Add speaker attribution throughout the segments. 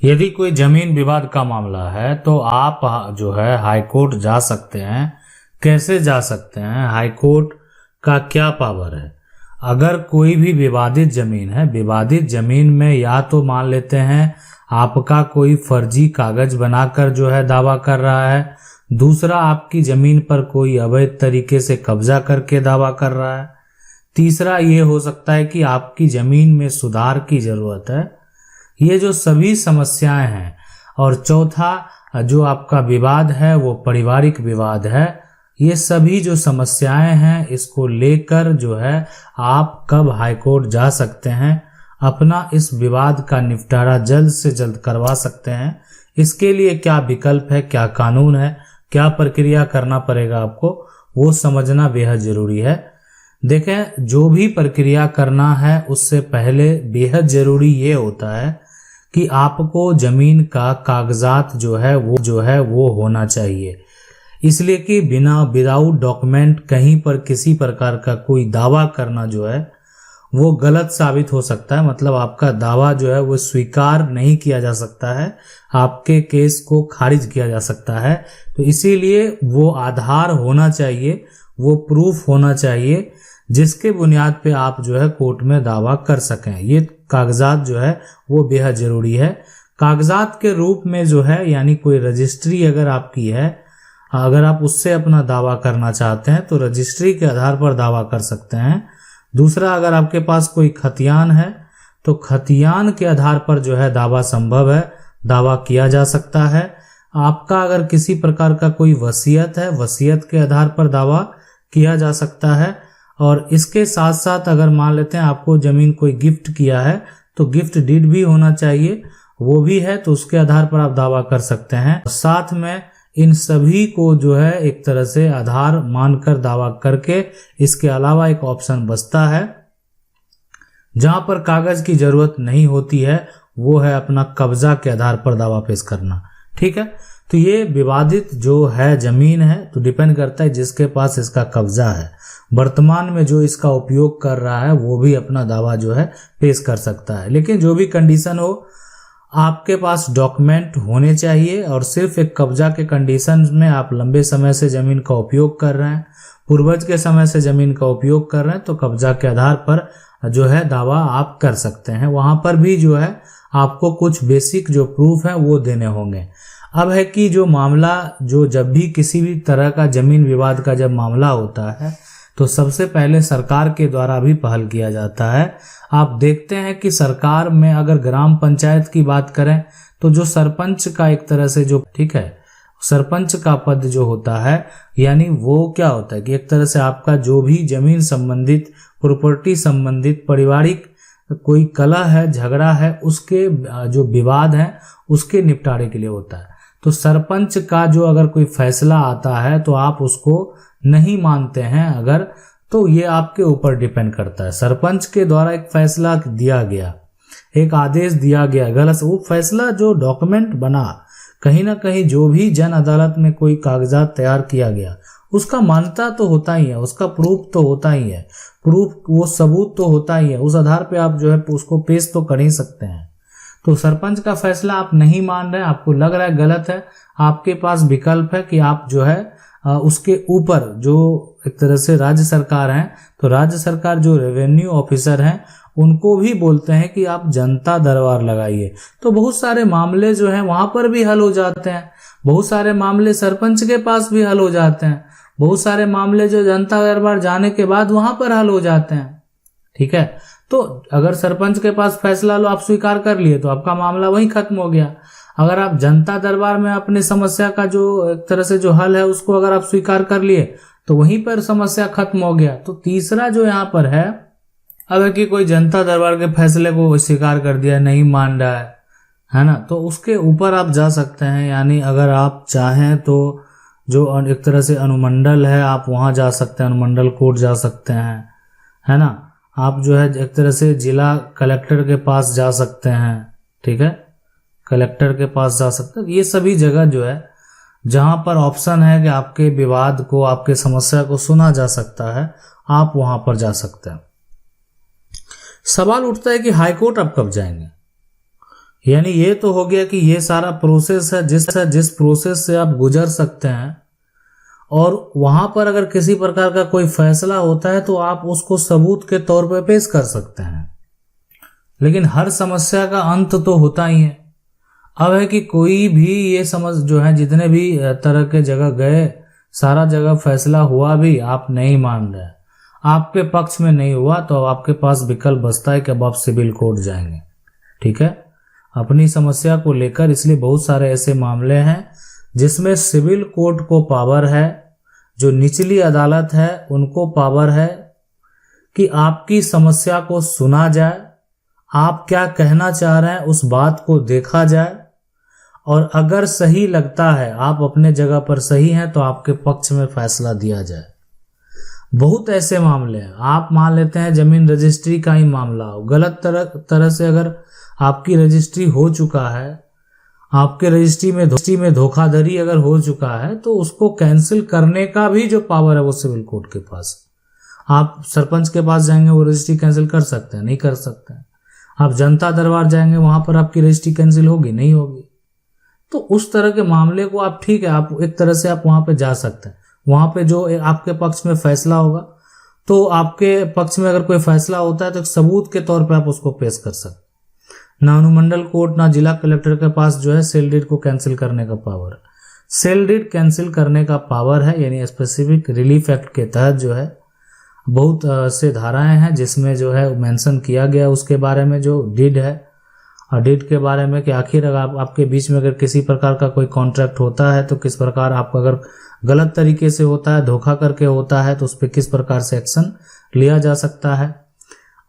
Speaker 1: यदि कोई जमीन विवाद का मामला है तो आप जो है हाई कोर्ट जा सकते हैं। कैसे जा सकते हैं? हाई कोर्ट का क्या पावर है? अगर कोई भी विवादित जमीन है, विवादित जमीन में या तो मान लेते हैं आपका कोई फर्जी कागज बनाकर जो है दावा कर रहा है, दूसरा आपकी जमीन पर कोई अवैध तरीके से कब्जा करके दावा कर रहा है, तीसरा ये हो सकता है कि आपकी जमीन में सुधार की जरूरत है। ये जो सभी समस्याएं हैं, और चौथा जो आपका विवाद है वो पारिवारिक विवाद है। ये सभी जो समस्याएं हैं इसको लेकर जो है आप कब हाई कोर्ट जा सकते हैं, अपना इस विवाद का निपटारा जल्द से जल्द करवा सकते हैं। इसके लिए क्या विकल्प है, क्या कानून है, क्या प्रक्रिया करना पड़ेगा आपको, वो समझना बेहद जरूरी है। देखें, जो भी प्रक्रिया करना है उससे पहले बेहद जरूरी ये होता है कि आपको जमीन का कागजात जो है वो होना चाहिए। इसलिए कि बिना विदाउट डॉक्यूमेंट कहीं पर किसी प्रकार का कोई दावा करना जो है वो गलत साबित हो सकता है। मतलब आपका दावा जो है वो स्वीकार नहीं किया जा सकता है, आपके केस को खारिज किया जा सकता है। तो इसीलिए वो आधार होना चाहिए, वो प्रूफ होना चाहिए जिसके बुनियाद पे आप जो है कोर्ट में दावा कर सकें। ये कागजात जो है वो बेहद जरूरी है। कागजात के रूप में जो है यानी कोई रजिस्ट्री अगर आपकी है, अगर आप उससे अपना दावा करना चाहते हैं तो रजिस्ट्री के आधार पर दावा कर सकते हैं। दूसरा, अगर आपके पास कोई खतियान है तो खतियान के आधार पर जो है दावा संभव है, दावा किया जा सकता है। आपका अगर किसी प्रकार का कोई वसीयत है, वसीयत के आधार पर दावा किया जा सकता है। और इसके साथ साथ अगर मान लेते हैं आपको जमीन कोई गिफ्ट किया है तो गिफ्ट डीड भी होना चाहिए, वो भी है तो उसके आधार पर आप दावा कर सकते हैं। साथ में इन सभी को जो है एक तरह से आधार मानकर दावा करके इसके अलावा एक ऑप्शन बचता है जहां पर कागज की जरूरत नहीं होती है, वो है अपना कब्जा के आधार पर दावा पेश करना। ठीक है, तो ये विवादित जो है जमीन है तो डिपेंड करता है जिसके पास इसका कब्जा है, वर्तमान में जो इसका उपयोग कर रहा है वो भी अपना दावा जो है पेश कर सकता है। लेकिन जो भी कंडीशन हो, आपके पास डॉक्यूमेंट होने चाहिए। और सिर्फ एक कब्जा के कंडीशन में आप लंबे समय से जमीन का उपयोग कर रहे हैं, पूर्वज के समय से जमीन का उपयोग कर रहे हैं, तो कब्जा के आधार पर जो है दावा आप कर सकते हैं। वहां पर भी जो है आपको कुछ बेसिक जो प्रूफ है वो देने होंगे। अब है कि जो मामला जो जब भी किसी भी तरह का जमीन विवाद का जब मामला होता है तो सबसे पहले सरकार के द्वारा भी पहल किया जाता है। आप देखते हैं कि सरकार में अगर ग्राम पंचायत की बात करें तो जो सरपंच का एक तरह से जो ठीक है सरपंच का पद जो होता है, यानी वो क्या होता है कि एक तरह से आपका जो भी जमीन संबंधित, प्रॉपर्टी संबंधित, पारिवारिक कोई कलह है, झगड़ा है, उसके जो विवाद है उसके निपटारे के लिए होता है। तो सरपंच का जो अगर कोई फैसला आता है तो आप उसको नहीं मानते हैं अगर, तो ये आपके ऊपर डिपेंड करता है। सरपंच के द्वारा एक फैसला दिया गया, एक आदेश दिया गया गलत, वो फैसला जो डॉक्यूमेंट बना, कहीं ना कहीं जो भी जन अदालत में कोई कागजात तैयार किया गया उसका मान्यता तो होता ही है, उसका प्रूफ तो होता ही है, प्रूफ वो सबूत तो होता ही है, उस आधार पे आप जो है उसको पेश तो कर ही सकते हैं। तो सरपंच का फैसला आप नहीं मान रहे, आपको लग रहा है गलत है, आपके पास विकल्प है कि आप जो है उसके ऊपर जो एक तरह से राज्य सरकार है, तो राज्य सरकार जो रेवेन्यू ऑफिसर हैं उनको भी बोलते हैं कि आप जनता दरबार लगाइए। तो बहुत सारे मामले जो हैं वहां पर भी हल हो जाते हैं, बहुत सारे मामले सरपंच के पास भी हल हो जाते हैं, बहुत सारे मामले जो जनता दरबार जाने के बाद वहां पर हल हो जाते हैं। ठीक है, तो अगर सरपंच के पास फैसला लो, आप स्वीकार कर लिए तो आपका मामला वहीं खत्म हो गया। अगर आप जनता दरबार में अपनी समस्या का जो एक तरह से जो हल है उसको अगर आप स्वीकार कर लिए तो वहीं पर समस्या खत्म हो गया। तो तीसरा जो यहाँ पर है, अगर कि कोई जनता दरबार के फैसले को स्वीकार कर दिया, नहीं मान रहा है ना, तो उसके ऊपर आप जा सकते हैं। यानी अगर आप चाहें तो जो एक तरह से अनुमंडल है आप वहां जा सकते हैं, अनुमंडल कोर्ट जा सकते हैं, है ना। आप जो है एक तरह से जिला कलेक्टर के पास जा सकते हैं, ठीक है, कलेक्टर के पास जा सकते हैं। ये सभी जगह जो है जहां पर ऑप्शन है कि आपके विवाद को, आपके समस्या को सुना जा सकता है, आप वहां पर जा सकते हैं। सवाल उठता है कि हाईकोर्ट अब कब जाएंगे? यानी ये तो हो गया कि ये सारा प्रोसेस है जिस प्रोसेस से आप गुजर सकते हैं, और वहां पर अगर किसी प्रकार का कोई फैसला होता है तो आप उसको सबूत के तौर पर पेश कर सकते हैं। लेकिन हर समस्या का अंत तो होता ही है। अब है कि कोई भी ये समझ जो है, जितने भी तरह के जगह गए, सारा जगह फैसला हुआ भी, आप नहीं मान रहे, आपके पक्ष में नहीं हुआ, तो आपके पास विकल्प बचता है कि अब आप सिविल कोर्ट जाएंगे। ठीक है, अपनी समस्या को लेकर। इसलिए बहुत सारे ऐसे मामले हैं जिसमें सिविल कोर्ट को पावर है, जो निचली अदालत है उनको पावर है कि आपकी समस्या को सुना जाए, आप क्या कहना चाह रहे हैं उस बात को देखा जाए, और अगर सही लगता है, आप अपने जगह पर सही हैं, तो आपके पक्ष में फैसला दिया जाए। बहुत ऐसे मामले हैं। आप मान लेते हैं जमीन रजिस्ट्री का ही मामला हो, गलत तरह से अगर आपकी रजिस्ट्री हो चुका है, आपके रजिस्ट्री में धोखाधड़ी अगर हो चुका है, तो उसको कैंसिल करने का भी जो पावर है वो सिविल कोर्ट के पास। आप सरपंच के पास जाएंगे, वो रजिस्ट्री कैंसिल कर सकते हैं? नहीं कर सकते हैं। आप जनता दरबार जाएंगे, वहां पर आपकी रजिस्ट्री कैंसिल होगी? नहीं होगी। तो उस तरह के मामले को आप, ठीक है, आप एक तरह से आप वहां पे जा सकते हैं, वहां पे जो आपके पक्ष में फैसला होगा, तो आपके पक्ष में अगर कोई फैसला होता है तो एक सबूत के तौर पे आप उसको पेश कर सकते हैं। ना अनुमंडल कोर्ट ना जिला कलेक्टर के पास जो है सेल डीड को कैंसिल करने का पावर है। सेल डीड कैंसिल करने का पावर है, यानी स्पेसिफिक रिलीफ एक्ट के तहत जो है बहुत से धाराएं हैं जिसमें जो है मेंशन किया गया उसके बारे में, जो डीड है, और डीड के बारे में कि आखिर अगर आपके बीच में अगर किसी प्रकार का कोई कॉन्ट्रैक्ट होता है तो किस प्रकार आपका, अगर गलत तरीके से होता है, धोखा करके होता है, तो उस पर किस प्रकार से एक्शन लिया जा सकता है।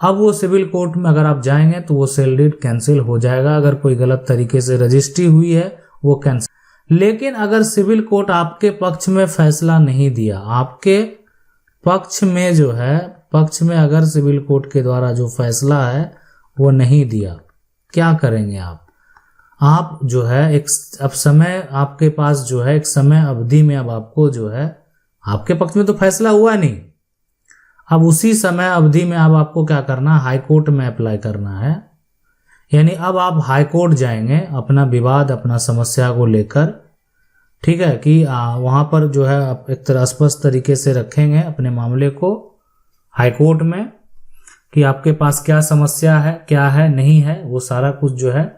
Speaker 1: अब वो सिविल कोर्ट में अगर आप जाएंगे तो वो सेल डीड कैंसिल हो जाएगा। अगर कोई गलत तरीके से रजिस्ट्री हुई है वो कैंसिल। लेकिन अगर सिविल कोर्ट आपके पक्ष में फैसला नहीं दिया, आपके पक्ष में जो है, पक्ष में अगर सिविल कोर्ट के द्वारा जो फैसला है वो नहीं दिया, क्या करेंगे आप? आप जो है एक अब समय आपके पास जो है, एक समय अवधि में अब आपको जो है, आपके पक्ष में तो फैसला हुआ नहीं, अब उसी समय अवधि में अब आपको क्या करना है? हाई कोर्ट में अप्लाई करना है। यानी अब आप हाई कोर्ट जाएंगे अपना विवाद, अपना समस्या को लेकर, ठीक है, कि वहां पर जो है आप एक तरह स्पष्ट तरीके से रखेंगे अपने मामले को हाई कोर्ट में कि आपके पास क्या समस्या है, क्या है, नहीं है, वो सारा कुछ जो है,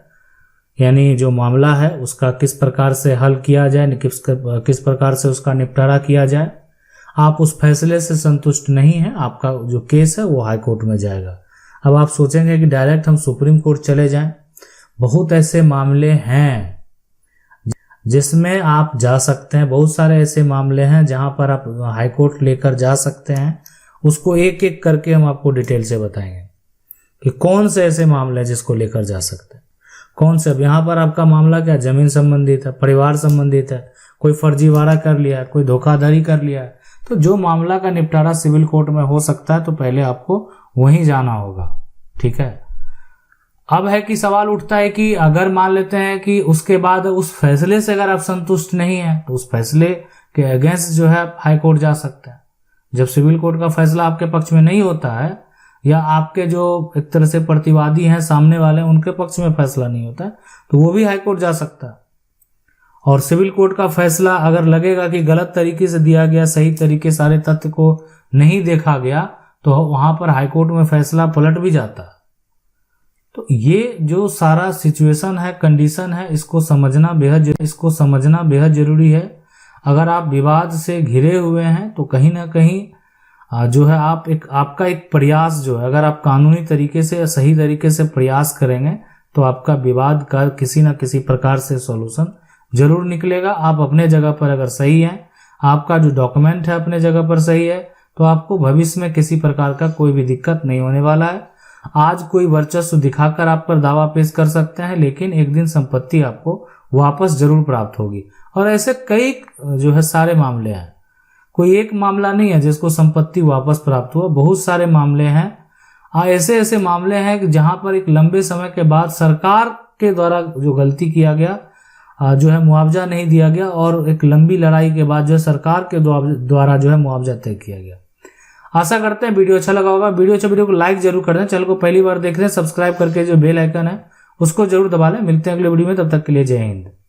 Speaker 1: यानी जो मामला है उसका किस प्रकार से हल किया जाए, किस प्रकार से उसका निपटारा किया जाए। आप उस फैसले से संतुष्ट नहीं हैं, आपका जो केस है वो हाई कोर्ट में जाएगा। अब आप सोचेंगे कि डायरेक्ट हम सुप्रीम कोर्ट चले जाएं। बहुत ऐसे मामले हैं जिसमें आप जा सकते हैं, बहुत सारे ऐसे मामले हैं जहां पर आप हाई कोर्ट लेकर जा सकते हैं। उसको एक एक करके हम आपको डिटेल से बताएंगे कि कौन से ऐसे मामले हैं जिसको लेकर जा सकते हैं, कौन से। अब यहाँ पर आपका मामला क्या, जमीन संबंधित है, परिवार संबंधित है, कोई फर्जीवाड़ा कर लिया है, कोई धोखाधड़ी कर लिया है, तो जो मामला का निपटारा सिविल कोर्ट में हो सकता है तो पहले आपको वहीं जाना होगा। ठीक है, अब है कि सवाल उठता है कि अगर मान लेते हैं कि उसके बाद उस फैसले से अगर आप संतुष्ट नहीं है तो उस फैसले के अगेंस्ट जो है हाई कोर्ट जा सकते हैं। जब सिविल कोर्ट का फैसला आपके पक्ष में नहीं होता है, या आपके जो एक तरह से प्रतिवादी हैं सामने वाले, उनके पक्ष में फैसला नहीं होता है, तो वो भी हाई कोर्ट जा सकता है। और सिविल कोर्ट का फैसला अगर लगेगा कि गलत तरीके से दिया गया, सही तरीके सारे तथ्य को नहीं देखा गया, तो वहां पर हाई कोर्ट में फैसला पलट भी जाता है। तो ये जो सारा सिचुएशन है, कंडीशन है, इसको समझना बेहद जरूरी है। अगर आप विवाद से घिरे हुए हैं तो कहीं ना कहीं जो है आपका एक प्रयास जो है, अगर आप कानूनी तरीके से, सही तरीके से प्रयास करेंगे तो आपका विवाद का किसी न किसी प्रकार से सॉल्यूशन जरूर निकलेगा। आप अपने जगह पर अगर सही हैं, आपका जो डॉक्यूमेंट है अपने जगह पर सही है, तो आपको भविष्य में किसी प्रकार का कोई भी दिक्कत नहीं होने वाला है। आज कोई वर्चस्व दिखाकर आप पर दावा पेश कर सकते हैं, लेकिन एक दिन संपत्ति आपको वापस जरूर प्राप्त होगी। और ऐसे कई जो है सारे मामले हैं, कोई एक मामला नहीं है जिसको संपत्ति वापस प्राप्त हुआ, बहुत सारे मामले हैं। ऐसे मामले हैं कि जहां पर एक लंबे समय के बाद सरकार के द्वारा जो गलती किया गया, जो है मुआवजा नहीं दिया गया, और एक लंबी लड़ाई के बाद जो है सरकार के द्वारा जो है मुआवजा तय किया गया। आशा करते हैं वीडियो अच्छा लगा होगा। वीडियो को लाइक जरूर कर दें। चैनल को पहली बार देख रहे हैं, सब्सक्राइब करके जो बेल आइकन है उसको जरूर दबा लें। मिलते हैं अगले वीडियो में, तब तक के लिए जय हिंद।